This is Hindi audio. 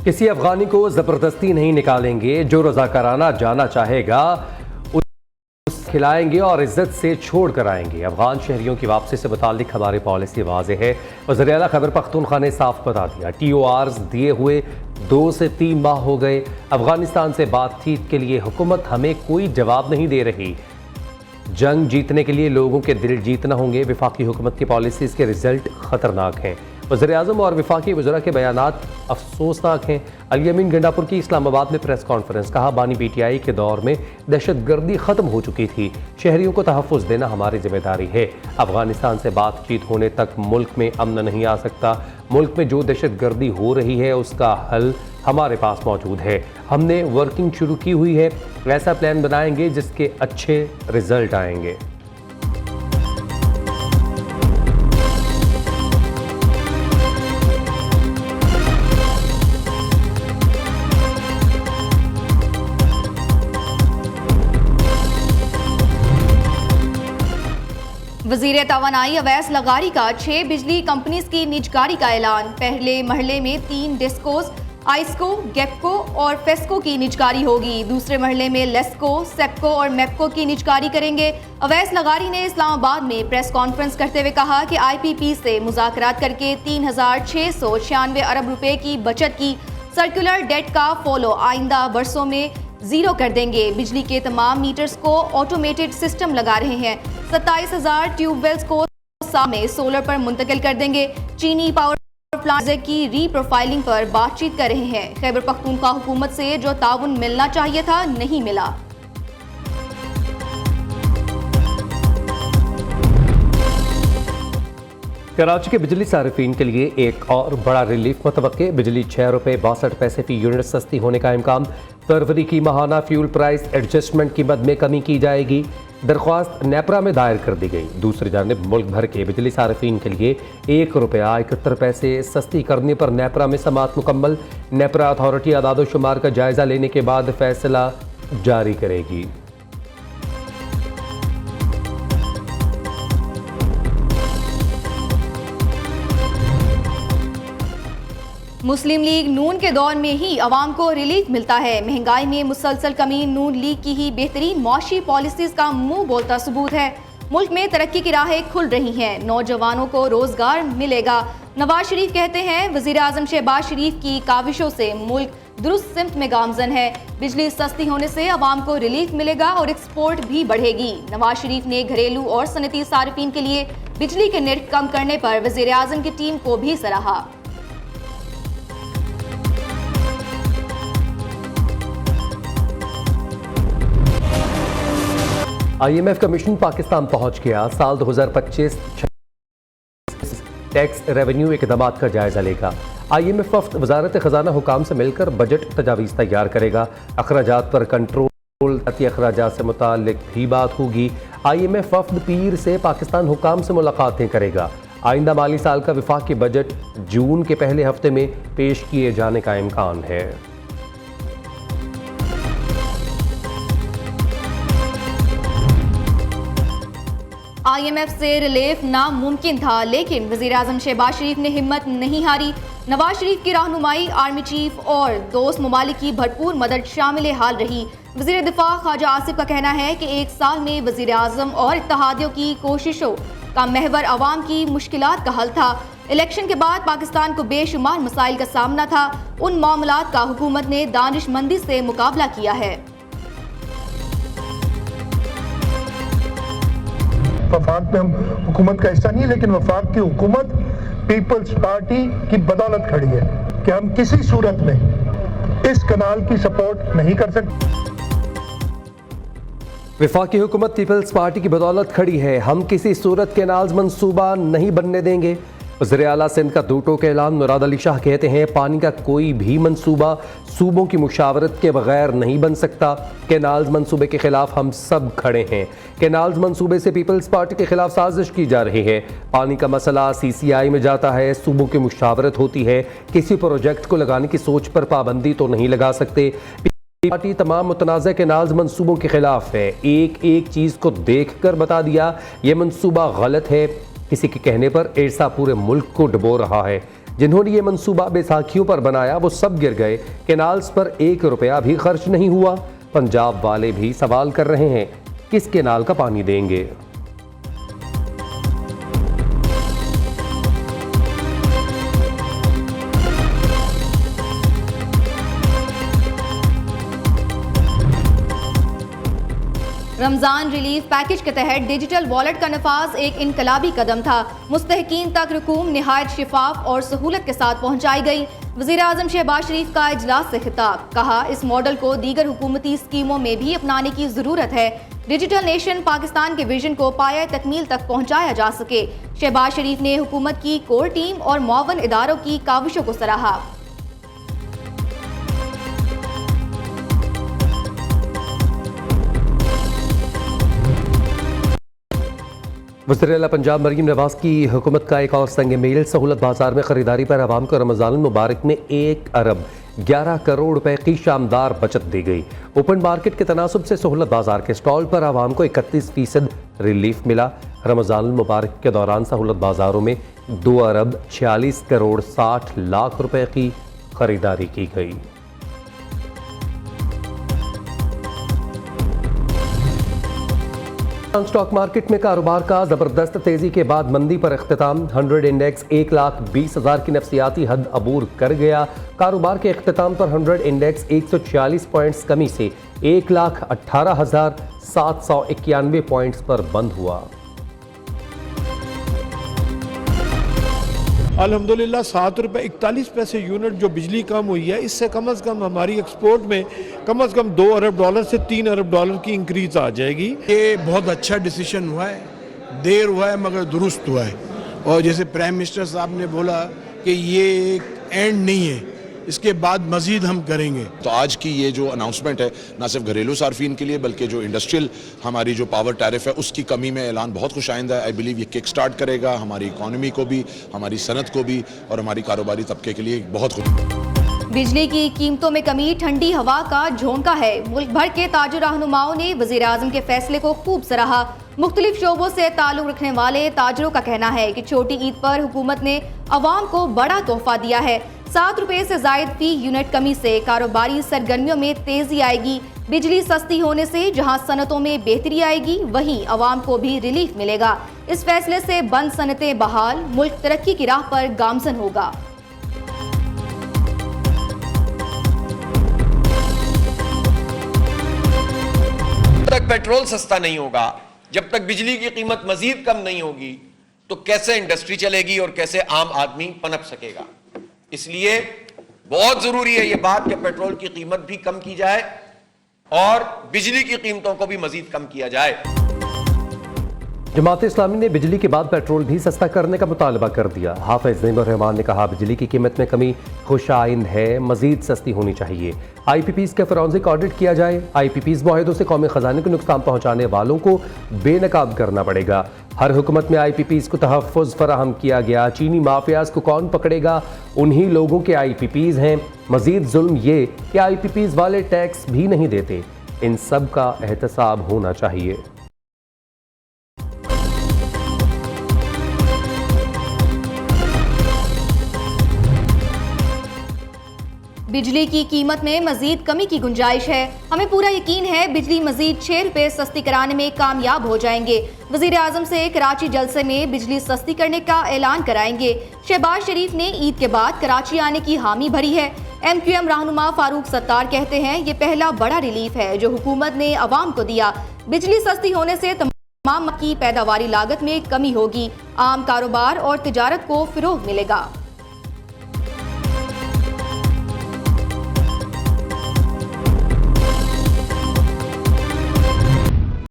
किसी अफगानी को जबरदस्ती नहीं निकालेंगे, जो रजाकाराना जाना चाहेगा खिलाएंगे और इज्जत से छोड़ कर आएंगे। अफगान शहरियों की वापसी से मुताल्लिक हमारी पॉलिसी वाज़ेह है। वज़ीर आला खैबर पख्तूनख्वा ने साफ बता दिया, TORs दिए हुए 2 से 3 माह हो गए। अफगानिस्तान से बातचीत के लिए हुकूमत हमें कोई जवाब नहीं दे रही। जंग जीतने के लिए लोगों के दिल जीतना होंगे। वफाकी हुकूमत की पॉलिसीज़ के रिजल्ट ख़तरनाक हैं। वज़ीर आज़म और वफाकी वज़रा के बयानात अफसोसनाक हैं। अली अमीन गंडापुर की इस्लामाबाद में प्रेस कॉन्फ्रेंस, कहा बानी PTI के दौर में दहशतगर्दी ख़त्म हो चुकी थी। शहरियों को तहफ़्फ़ुज़ देना हमारी जिम्मेदारी है। अफगानिस्तान से बातचीत होने तक मुल्क में अमन नहीं आ सकता। मुल्क में जो दहशतगर्दी हो रही है उसका हल हमारे पास मौजूद है। हमने वर्किंग शुरू की हुई है। ऐसा प्लान बनाएंगे जिसके अच्छे रिजल्ट आएंगे। वज़ीर तवानाई अवैस लगारी का 6 बिजली कंपनीज की निजकारी का ऐलान। पहले मरहले में 3 डिस्कोस, आइस्को, गेपको और फेस्को की निजकारी होगी। दूसरे मरहले में लेस्को, सेप्को और मेप्को की निजकारी करेंगे। अवैस लगारी ने इस्लामाबाद में प्रेस कॉन्फ्रेंस करते हुए कहा कि IPP से मुज़ाकरात करके 3696 अरब रुपए की बचत की। सर्कुलर डेट का फॉलो आइंदा बरसों में जीरो कर देंगे। बिजली के तमाम मीटर्स को ऑटोमेटेड सिस्टम लगा रहे हैं। 27,000 ट्यूबवेल्स को में सोलर पर मुंतकिल कर देंगे। चीनी पावर प्लांट की रीप्रोफाइलिंग पर बातचीत कर रहे हैं। खैबर पख्तूनख्वा हुकूमत से जो ताउन मिलना चाहिए था नहीं मिला। कराची के बिजली सारिफीन के लिए एक और बड़ा रिलीफ मुतवक्के। बिजली 6 रुपये 62 पैसे फी यूनिट सस्ती होने का इम्कान। फरवरी की माहाना फ्यूल प्राइस एडजस्टमेंट कीमत में कमी की जाएगी। दरख्वास्त नेपरा में दायर कर दी गई। दूसरी जानिब मुल्क भर के बिजली सारिफीन के लिए 1 रुपया 71 पैसे सस्ती करने पर नेपरा में समाअत मुकम्मल। नेपरा अथॉरिटी आदाद शुमार का जायजा लेने के बाद फैसला जारी करेगी। मुस्लिम लीग नून के दौर में ही अवाम को रिलीफ मिलता है। महंगाई में मुसलसल कमी नून लीग की ही बेहतरीन मौशी पॉलिसीज का मुंह बोलता सबूत है। मुल्क में तरक्की की राहें खुल रही हैं। नौजवानों को रोजगार मिलेगा। नवाज शरीफ कहते हैं वजीर आजम शहबाज शरीफ की काविशों से मुल्क दुरुस्त सिमत में गामजन है। बिजली सस्ती होने से अवाम को रिलीफ मिलेगा और एक्सपोर्ट भी बढ़ेगी। नवाज शरीफ ने घरेलू और सनती सारिफीन के लिए बिजली के निर्ख कम करने पर वजीर आजम की टीम को भी सराहा। IMF कमीशन पाकिस्तान पहुंच गया। साल 2025 टैक्स रेवेन्यू इकदामात का जायजा लेगा। IMF वफ्द वजारत खजाना हुकाम से मिलकर बजट तजावीज़ तैयार करेगा। अखराजात पर कंट्रोल, अखराजात से मुताल्लिक भी बात होगी। IMF वफ्द पीर से पाकिस्तान हुकाम से मुलाकातें करेगा। आइंदा माली साल का वफाकी बजट जून के पहले हफ्ते में पेश किए जाने का इम्कान है। IMF से रिलीफ नामुमकिन था, लेकिन वज़ीर आज़म शहबाज शरीफ ने हिम्मत नहीं हारी। नवाज शरीफ की रहनुमाई, आर्मी चीफ और दोस्त ममालिक की भरपूर मदद शामिल हाल रही। वज़ीर दिफा ख्वाजा आसिफ का कहना है कि 1 साल में वज़ीर आज़म और इत्तेहादियों की कोशिशों का महवर अवाम की मुश्किलात का हल था। इलेक्शन के बाद पाकिस्तान को बेशुमार मसाइल का सामना था। उन मामलात का हुकूमत ने दानिशमंदी से मुकाबला किया है। वफाक में हम हुकूमत का हिस्सा नहीं है, लेकिन वफाक की हुकूमत पीपल्स पार्टी की बदौलत खड़ी है कि हम किसी सूरत में इस कनाल की सपोर्ट नहीं कर सकते। वफाकी हुकूमत पीपल्स पार्टी की बदौलत खड़ी है। हम किसी सूरत के नाज मंसूबा नहीं बनने देंगे। वज़ीर आला सिंध का 2 टोक ऐलान। मुराद अली शाह कहते हैं पानी का कोई भी मंसूबा सूबों की मुशावरत के बगैर नहीं बन सकता। कैनाल्स मंसूबे के खिलाफ हम सब खड़े हैं। कैनाल्स मंसूबे से पीपल्स पार्टी के खिलाफ साजिश की जा रही है। पानी का मसला CCI में जाता है, सूबों की मुशावरत होती है। किसी प्रोजेक्ट को लगाने की सोच पर पाबंदी तो नहीं लगा सकते। पार्टी तमाम मुतनाज़ कैनाल्स मंसूबों के खिलाफ है। एक एक चीज़ को देख कर बता दिया ये मंसूबा गलत है। किसी के कहने पर एरसा पूरे मुल्क को डुबो रहा है। जिन्होंने ये मंसूबा बैसाखियों पर बनाया वो सब गिर गए। कैनाल्स पर 1 रुपया भी खर्च नहीं हुआ। पंजाब वाले भी सवाल कर रहे हैं किस कैनाल का पानी देंगे। रमजान रिलीफ पैकेज के तहत डिजिटल वॉलेट का नफाज एक इनकलाबी कदम था। मुस्तहिकीन तक रकूम निहायत शिफाफ और सहूलत के साथ पहुंचाई गई। वज़ीर आज़म शहबाज शरीफ का इजलास से खिताब, कहा इस मॉडल को दीगर हुकूमती स्कीमों में भी अपनाने की ज़रूरत है। डिजिटल नेशन पाकिस्तान के विजन को पाया तकमील तक पहुंचाया जा सके। शहबाज शरीफ ने हुकूमत की कोर टीम और मुआवन इदारों की काविशों को सराहा। वज़ीर-ए-आला पंजाब मरीम नवाज की हुकूमत का एक और संग मेल, सहूलत बाजार में खरीदारी पर आवाम को रमज़ान मुबारक में 1 अरब 11 करोड़ रुपए की शानदार बचत दी गई। ओपन मार्केट के तनासुब से सहूलत बाजार के स्टॉल पर आवाम को 31% रिलीफ मिला। रमज़ान मुबारक के दौरान सहूलत बाजारों में 2 अरब 46 करोड़ 60 लाख रुपए की खरीदारी की गई। स्टॉक मार्केट में कारोबार का जबरदस्त तेजी के बाद मंदी पर इख्तिताम। 100 इंडेक्स 1,20,000 की नफसियाती हद अबूर कर गया। कारोबार के इख्तिताम पर 100 इंडेक्स 140 पॉइंट्स कमी से 1,18,791 पॉइंट्स पर बंद हुआ। अल्हम्दुलिल्लाह 7 रुपये 41 पैसे यूनिट जो बिजली कम हुई है, इससे कम से कम हमारी एक्सपोर्ट में कम से कम $2 अरब से $3 अरब की इंक्रीज आ जाएगी। ये बहुत अच्छा डिसीजन हुआ है, देर हुआ है मगर दुरुस्त हुआ है। और जैसे प्राइम मिनिस्टर साहब ने बोला कि ये एक एंड नहीं है, इसके बाद मजीद हम करेंगे। तो आज की ये जो अनाउंसमेंट है ना सिर्फ घरेलू सार्फिन के लिए बल्कि जो इंडस्ट्रियल हमारी जो पावर टैरिफ है उसकी कमी में ऐलान बहुत खुशाइंदा है। आई बिलीव ये किक स्टार्ट करेगा हमारी इकॉनमी को भी, हमारी सनत को भी और हमारी कारोबारी तबके के लिए बहुत खुश। बिजली की कीमतों में कमी ठंडी हवा का झोंका है। मुल्क भर के ताजर रहनुमाओं ने वज़ीर आज़म के फैसले को खूब सराहा। मुख्तलिफ शोबों से ताल्लुक रखने वाले ताजरों का कहना है कि छोटी ईद पर हुकूमत ने अवाम को बड़ा तोहफा दिया है। 7 रुपये से जायद फी यूनिट कमी से कारोबारी सरगर्मियों में तेजी आएगी। बिजली सस्ती होने से जहां सनतों में बेहतरी आएगी वहीं अवाम को भी रिलीफ मिलेगा। इस फैसले से बंद सनतें बहाल, मुल्क तरक्की की राह पर गामजन होगा। जब तक पेट्रोल सस्ता नहीं होगा, जब तक बिजली की कीमत मजीद कम नहीं होगी, तो कैसे इंडस्ट्री चलेगी और कैसे आम आदमी पनप सकेगा। इसलिए बहुत जरूरी है यह बात कि पेट्रोल की कीमत भी कम की जाए और बिजली की कीमतों को भी मजीद कम किया जाए। जमात इस्लामी ने बिजली के बाद पेट्रोल भी सस्ता करने का मुतालबा कर दिया। हाफिज नईमुर रहमान ने कहा बिजली की कीमत में कमी खुशाइंद है, मजीद सस्ती होनी चाहिए। IPPs का फॉरेंसिक ऑडिट किया जाए। IPPs मुआहदों से कौमी खजाने को नुकसान पहुंचाने वालों को बेनकाब करना पड़ेगा। हर हुकूमत में IPPs को तहफ़्फ़ुज़ फराहम किया गया। चीनी माफियाज को कौन पकड़ेगा? उन्हीं लोगों के IPPs हैं। मजीद जुल्म ये कि IPPs वाले टैक्स भी नहीं देते। इन सब का एहतसाब होना चाहिए। बिजली की कीमत में मजीद कमी की गुंजाइश है। हमें पूरा यकीन है बिजली मजीद 6 रुपये सस्ती कराने में कामयाब हो जाएंगे। वज़ीर आज़म से कराची जलसे में बिजली सस्ती करने का ऐलान कराएंगे। शहबाज शरीफ ने ईद के बाद कराची आने की हामी भरी है। MQM रहनुमा फारूक सत्तार कहते हैं ये पहला बड़ा रिलीफ है जो हुकूमत ने अवाम को दिया। बिजली सस्ती होने से तमाम की पैदावारी लागत में कमी होगी, आम कारोबार और तिजारत को फिरोग मिलेगा।